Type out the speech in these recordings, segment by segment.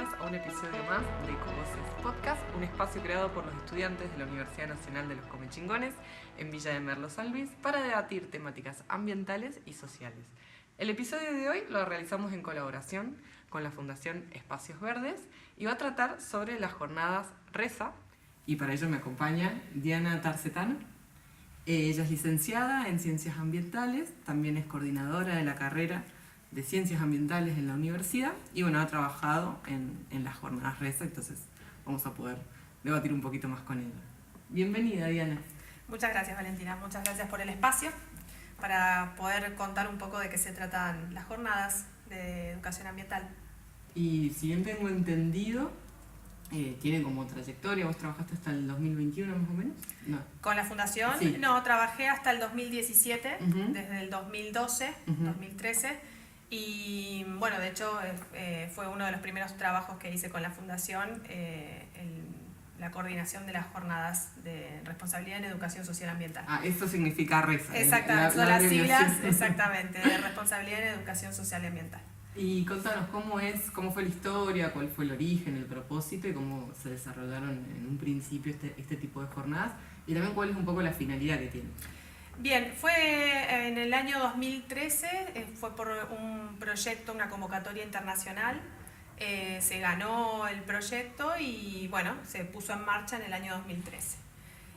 bienvenidas a un episodio más de Ecovoces Podcast, un espacio creado por los estudiantes de la Universidad Nacional de los Comechingones en Villa de Merlo, San Luis, para debatir temáticas ambientales y sociales. El episodio de hoy lo realizamos en colaboración con la Fundación Espacios Verdes y va a tratar sobre las jornadas RESA, y para ello me acompaña Diana Tarcetano. Ella es licenciada en Ciencias Ambientales, también es coordinadora de la carrera de Ciencias Ambientales en la universidad y bueno, ha trabajado en las jornadas RESA, entonces vamos a poder debatir un poquito más con ella. Bienvenida, Diana. Muchas gracias, Valentina, muchas gracias por el espacio para poder contar un poco de qué se tratan las jornadas de educación ambiental. Y si bien tengo entendido, tiene como trayectoria, vos trabajaste hasta el 2021 más o menos. No. ¿Con la fundación? Sí. No, trabajé hasta el 2017, desde el 2012, 2013. Y bueno, de hecho fue uno de los primeros trabajos que hice con la fundación, la coordinación de las jornadas de responsabilidad en educación social ambiental. Ah, esto significa RESA. Exactamente, son las siglas exactamente, de responsabilidad en educación social y ambiental. Y contanos cómo fue la historia, cuál fue el origen, el propósito y cómo se desarrollaron en un principio este tipo de jornadas y también cuál es un poco la finalidad que tiene. Bien, fue en el año 2013, fue por un proyecto, una convocatoria internacional, se ganó el proyecto y bueno, se puso en marcha en el año 2013.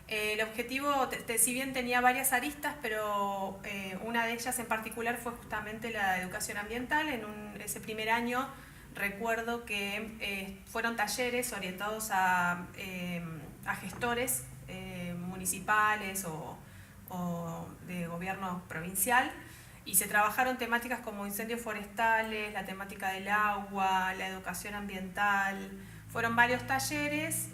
El objetivo, si bien tenía varias aristas, pero una de ellas en particular fue justamente la educación ambiental. Ese primer año recuerdo que fueron talleres orientados a gestores municipales o de gobierno provincial y se trabajaron temáticas como incendios forestales, la temática del agua, la educación ambiental. Fueron varios talleres.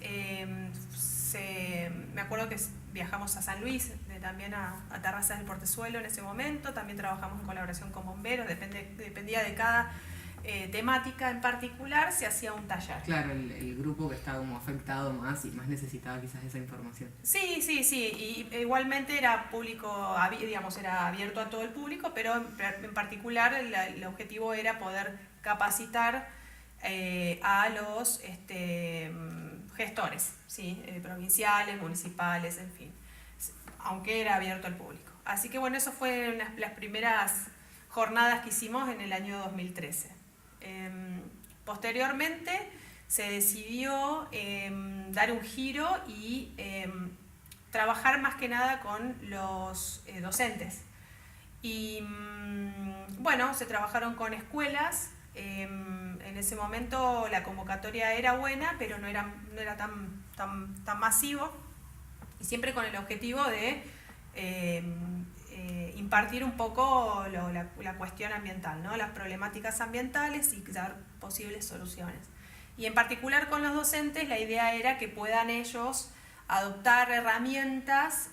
Me acuerdo que viajamos a San Luis, también a Terrazas del Portezuelo en ese momento, también trabajamos en colaboración con bomberos, dependía de cada temática en particular, se hacía un taller. Claro, el grupo que estaba como afectado más y más necesitaba quizás esa información. Sí, y igualmente era público, digamos, era abierto a todo el público, pero en particular el objetivo era poder capacitar a los gestores, ¿sí? Provinciales, municipales, en fin, aunque era abierto al público. Así que bueno, eso fue las primeras jornadas que hicimos en el año 2013. Posteriormente se decidió dar un giro y trabajar más que nada con los docentes. Y bueno, se trabajaron con escuelas. En ese momento la convocatoria era buena, pero no era tan masivo, y siempre con el objetivo de impartir un poco la cuestión ambiental, ¿no? Las problemáticas ambientales y dar posibles soluciones. Y en particular con los docentes la idea era que puedan ellos adoptar herramientas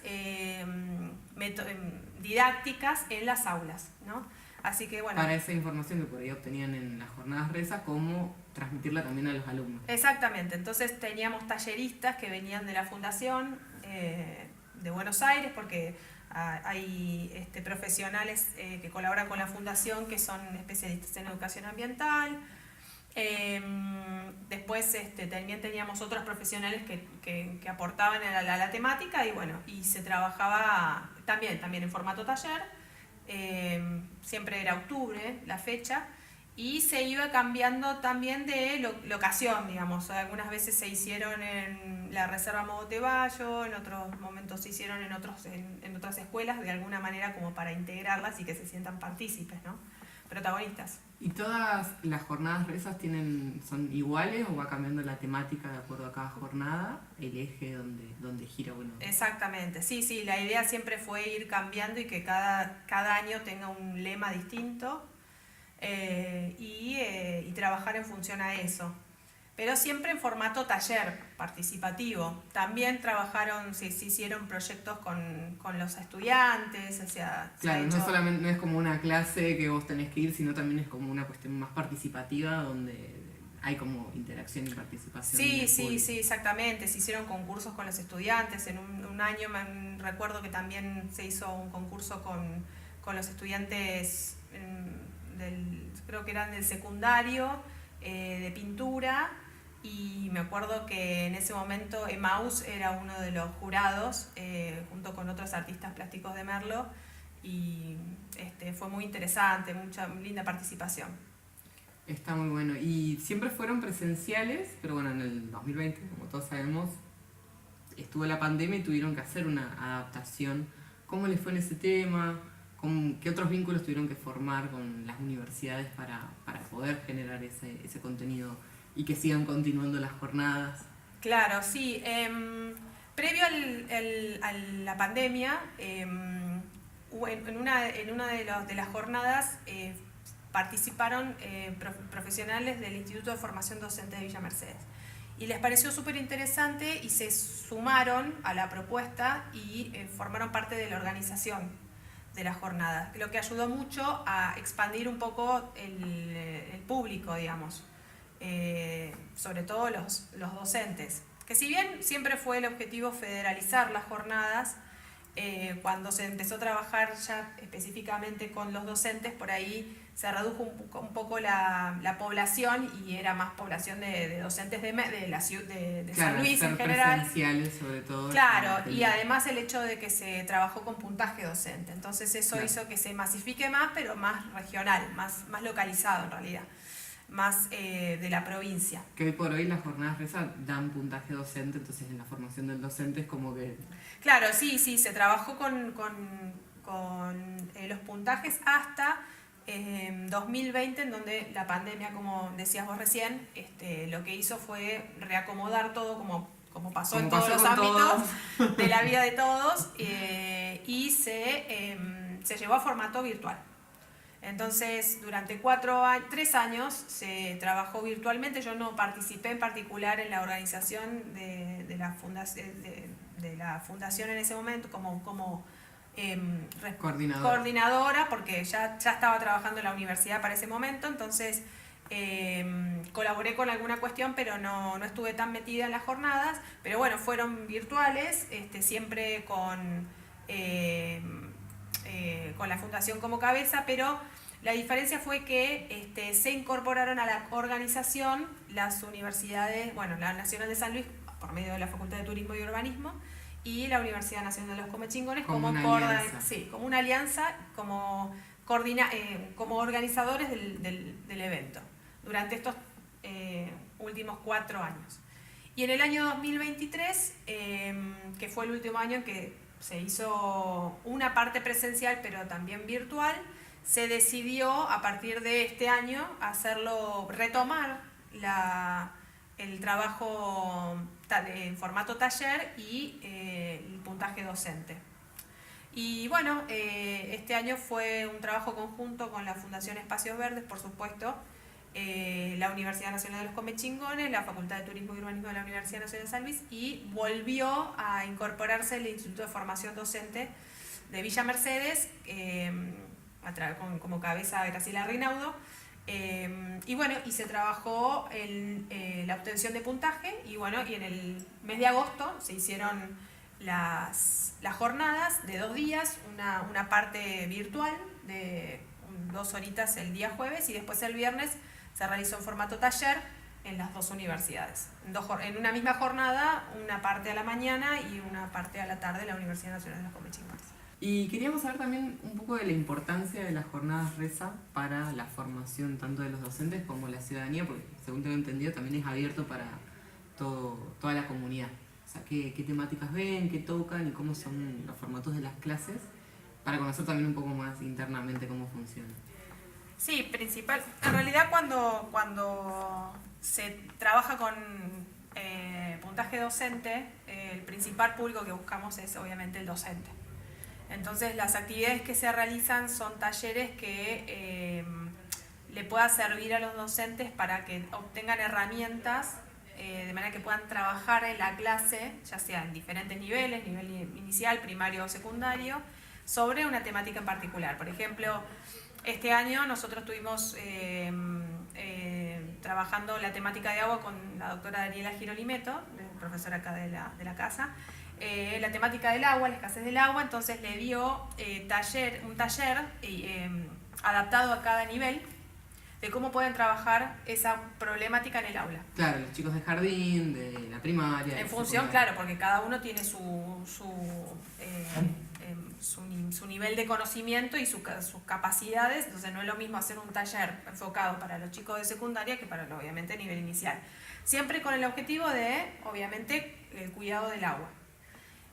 didácticas en las aulas, ¿no? Así que bueno. Para esa información que por ahí obtenían en las jornadas RESA, ¿cómo transmitirla también a los alumnos? Exactamente, entonces teníamos talleristas que venían de la Fundación de Buenos Aires, porque hay profesionales que colaboran con la Fundación que son especialistas en educación ambiental. Después también teníamos otros profesionales que aportaban a la temática y bueno, y se trabajaba también en formato taller. Siempre era octubre la fecha y se iba cambiando también de locación, digamos. Algunas veces se hicieron en la Reserva Mogote-Bayo, en otros momentos se hicieron en otras escuelas, de alguna manera como para integrarlas y que se sientan partícipes, ¿no? Protagonistas. ¿Y todas las jornadas RESA son iguales o va cambiando la temática de acuerdo a cada jornada, el eje donde gira uno? Exactamente, sí, la idea siempre fue ir cambiando y que cada año tenga un lema distinto y trabajar en función a eso. Pero siempre en formato taller participativo. También se hicieron proyectos con los estudiantes. Claro, no es como una clase que vos tenés que ir, sino también es como una cuestión más participativa donde hay como interacción y participación. Sí, exactamente. Se hicieron concursos con los estudiantes. En un año recuerdo que también se hizo un concurso con los estudiantes creo que eran del secundario, de pintura, y me acuerdo que en ese momento Emaús era uno de los jurados, junto con otros artistas plásticos de Merlo, y fue muy interesante, mucha linda participación. Está muy bueno. Y siempre fueron presenciales, pero bueno, en el 2020, como todos sabemos, estuvo la pandemia y tuvieron que hacer una adaptación. ¿Cómo les fue en ese tema? ¿Qué otros vínculos tuvieron que formar con las universidades para poder generar ese contenido y que sigan continuando las jornadas? Claro, sí. Previo a la pandemia, en una de las jornadas participaron profesionales del Instituto de Formación Docente de Villa Mercedes. Y les pareció súper interesante y se sumaron a la propuesta y formaron parte de la organización de las jornadas, lo que ayudó mucho a expandir un poco el público, digamos, sobre todo los docentes. Que si bien siempre fue el objetivo federalizar las jornadas, cuando se empezó a trabajar ya específicamente con los docentes, por ahí se redujo un poco la población y era más población de docentes de la ciudad de claro, San Luis en general. Presenciales sobre todo. Claro, y además el hecho de que se trabajó con puntaje docente. Entonces eso claro. hizo que se masifique más, pero más regional, más localizado en realidad, más de la provincia. Que hoy por hoy las jornadas RESA dan puntaje docente, entonces en la formación del docente es como que... Claro, sí, se trabajó con los puntajes hasta 2020, en donde la pandemia, como decías vos recién, lo que hizo fue reacomodar todo como pasó en todos los ámbitos de la vida de todos, y se llevó a formato virtual. Entonces, durante 3 años se trabajó virtualmente. Yo no participé en particular en la organización de la fundación en ese momento como coordinadora, porque ya estaba trabajando en la universidad para ese momento. Entonces colaboré con alguna cuestión, pero no estuve tan metida en las jornadas. Pero bueno, fueron virtuales, siempre con la fundación como cabeza, pero la diferencia fue que se incorporaron a la organización las universidades, bueno, la Nacional de San Luis por medio de la Facultad de Turismo y Urbanismo, y la Universidad Nacional de los Comechingones como una alianza, como organizadores del evento durante estos últimos 4 años. Y en el año 2023, que fue el último año en que se hizo una parte presencial pero también virtual, se decidió a partir de este año retomar el trabajo en formato taller y el puntaje docente. Y bueno, este año fue un trabajo conjunto con la Fundación Espacios Verdes, por supuesto, la Universidad Nacional de los Comechingones, la Facultad de Turismo y Urbanismo de la Universidad Nacional de San Luis, y volvió a incorporarse el Instituto de Formación Docente de Villa Mercedes, como cabeza Graciela Reinaudo, y bueno, y se trabajó la obtención de puntaje, y bueno, y en el mes de agosto se hicieron las jornadas de 2 días, una parte virtual de 2 horitas el día jueves, y después el viernes se realizó en formato taller en las 2 universidades. En una misma jornada, una parte a la mañana y una parte a la tarde en la Universidad Nacional de los Comechingones. Y queríamos saber también un poco de la importancia de las jornadas RESA para la formación tanto de los docentes como la ciudadanía, porque según tengo entendido también es abierto para toda la comunidad. O sea, qué temáticas ven, qué tocan y cómo son los formatos de las clases, para conocer también un poco más internamente cómo funciona. Sí, en realidad cuando se trabaja con puntaje docente, el principal público que buscamos es obviamente el docente. Entonces las actividades que se realizan son talleres que le pueda servir a los docentes para que obtengan herramientas de manera que puedan trabajar en la clase, ya sea en diferentes niveles, nivel inicial, primario o secundario, sobre una temática en particular. Por ejemplo, este año nosotros estuvimos trabajando la temática de agua con la doctora Daniela Girolimeto, profesora acá de la casa, la temática del agua, la escasez del agua. Entonces le dio un taller adaptado a cada nivel, de cómo pueden trabajar esa problemática en el aula. Claro, los chicos de jardín, de la primaria. En función, claro, porque cada uno tiene su nivel de conocimiento y sus capacidades, entonces no es lo mismo hacer un taller enfocado para los chicos de secundaria que para, obviamente, nivel inicial. Siempre con el objetivo de, obviamente, el cuidado del agua.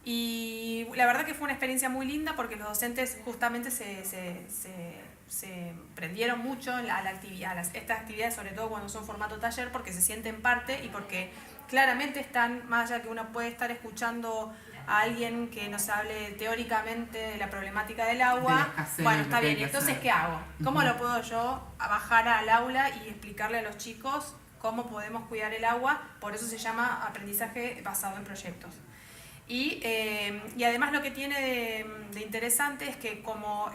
Y la verdad que fue una experiencia muy linda porque los docentes justamente se prendieron mucho a estas actividades, sobre todo cuando son formato taller, porque se sienten parte y porque claramente están, más allá que uno puede estar escuchando a alguien que nos hable teóricamente de la problemática del agua, bueno, está bien, entonces ¿qué hago? ¿Cómo lo puedo yo bajar al aula y explicarle a los chicos cómo podemos cuidar el agua? Por eso se llama aprendizaje basado en proyectos. Y además lo que tiene de interesante es que como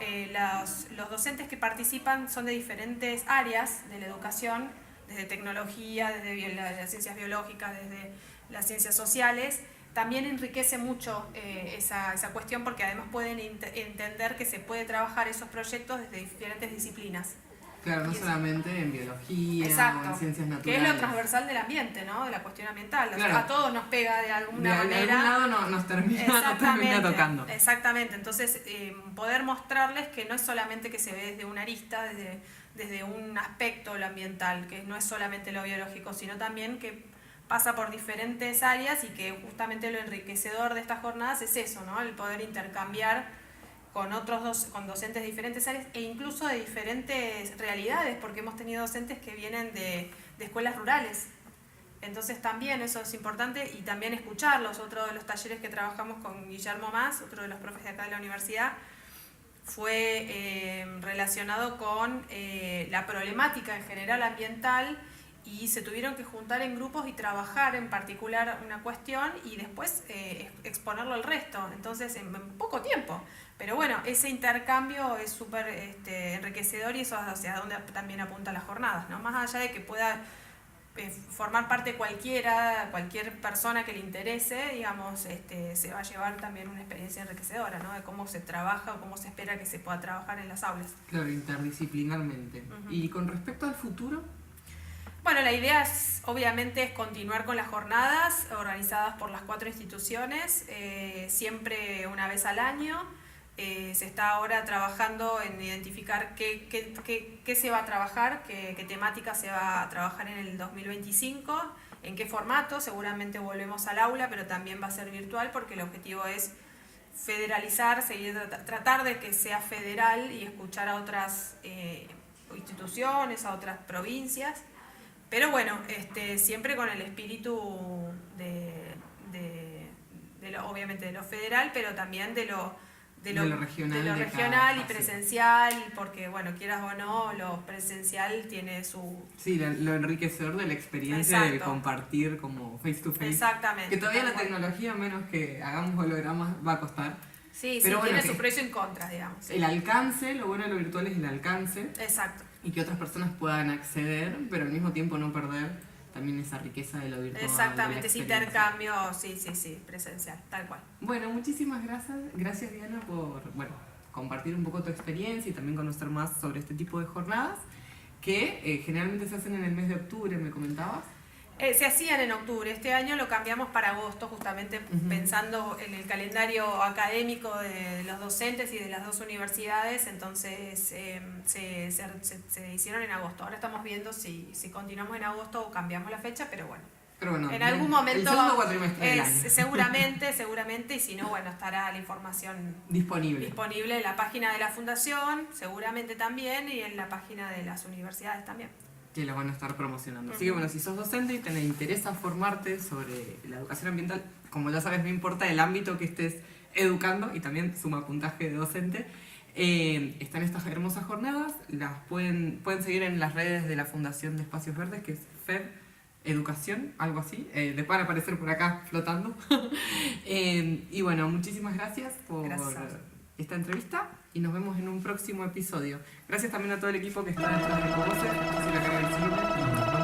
los docentes que participan son de diferentes áreas de la educación, desde tecnología, desde las ciencias biológicas, desde las ciencias sociales, también enriquece mucho esa cuestión porque además pueden entender que se puede trabajar esos proyectos desde diferentes disciplinas. Claro, no solamente en biología, exacto, o en ciencias naturales. Que es lo transversal del ambiente, ¿no? De la cuestión ambiental. Claro. O sea, a todos nos pega de alguna manera. De algún lado nos termina tocando. Exactamente. Entonces, poder mostrarles que no es solamente que se ve desde una arista, desde un aspecto lo ambiental, que no es solamente lo biológico, sino también que pasa por diferentes áreas y que justamente lo enriquecedor de estas jornadas es eso, ¿no? El poder intercambiar con con docentes de diferentes áreas e incluso de diferentes realidades, porque hemos tenido docentes que vienen de escuelas rurales. Entonces también eso es importante y también escucharlos. Otro de los talleres que trabajamos con Guillermo Mas, otro de los profes de acá de la universidad, fue relacionado con la problemática en general ambiental y se tuvieron que juntar en grupos y trabajar en particular una cuestión y después exponerlo al resto, entonces en poco tiempo. Pero bueno, ese intercambio es súper enriquecedor y eso es hacia donde también apunta las jornadas, ¿no? Más allá de que pueda formar parte cualquier persona que le interese, digamos, se va a llevar también una experiencia enriquecedora, ¿no? De cómo se trabaja o cómo se espera que se pueda trabajar en las aulas. Claro, interdisciplinarmente. Uh-huh. Y con respecto al futuro... Bueno, la idea obviamente es continuar con las jornadas organizadas por las 4 instituciones, siempre una vez al año. Se está ahora trabajando en identificar qué se va a trabajar, qué temática se va a trabajar en el 2025, en qué formato. Seguramente volvemos al aula, pero también va a ser virtual porque el objetivo es federalizar, tratar de que sea federal y escuchar a otras instituciones, a otras provincias. Pero bueno, siempre con el espíritu obviamente de lo federal, pero también de lo regional y presencial, porque bueno, quieras o no, lo presencial tiene su... Sí, lo enriquecedor de la experiencia. Exacto. De compartir como face to face. Exactamente. Que todavía la tecnología, menos que hagamos hologramas, va a costar. Sí, pero bueno, tiene su precio en contra, digamos. El alcance, lo bueno de lo virtual es el alcance. Exacto. Y que otras personas puedan acceder, pero al mismo tiempo no perder también esa riqueza de lo virtual. Exactamente, ese intercambio, sí, presencial, tal cual. Bueno, muchísimas gracias Diana por compartir un poco tu experiencia y también conocer más sobre este tipo de jornadas que generalmente se hacen en el mes de octubre, me comentabas. Se hacían en octubre, este año lo cambiamos para agosto, justamente pensando en el calendario académico de los docentes y de las 2 universidades, entonces se hicieron en agosto. Ahora estamos viendo si continuamos en agosto o cambiamos la fecha, pero bueno en algún momento, el segundo cuatrimestre del año. seguramente, y si no, bueno, estará la información disponible en la página de la fundación, seguramente también, y en la página de las universidades también. Que la van a estar promocionando. Así que bueno, si sos docente y te interesa formarte sobre la educación ambiental, como ya sabes, no importa el ámbito que estés educando, y también suma puntaje de docente, están estas hermosas jornadas, las pueden seguir en las redes de la Fundación de Espacios Verdes, que es FED Educación, algo así, les van a aparecer por acá flotando. Y bueno, muchísimas gracias por esta entrevista y nos vemos en un próximo episodio. Gracias también a todo el equipo que está detrás de Ecovoces, Cecilia Carmen Silva.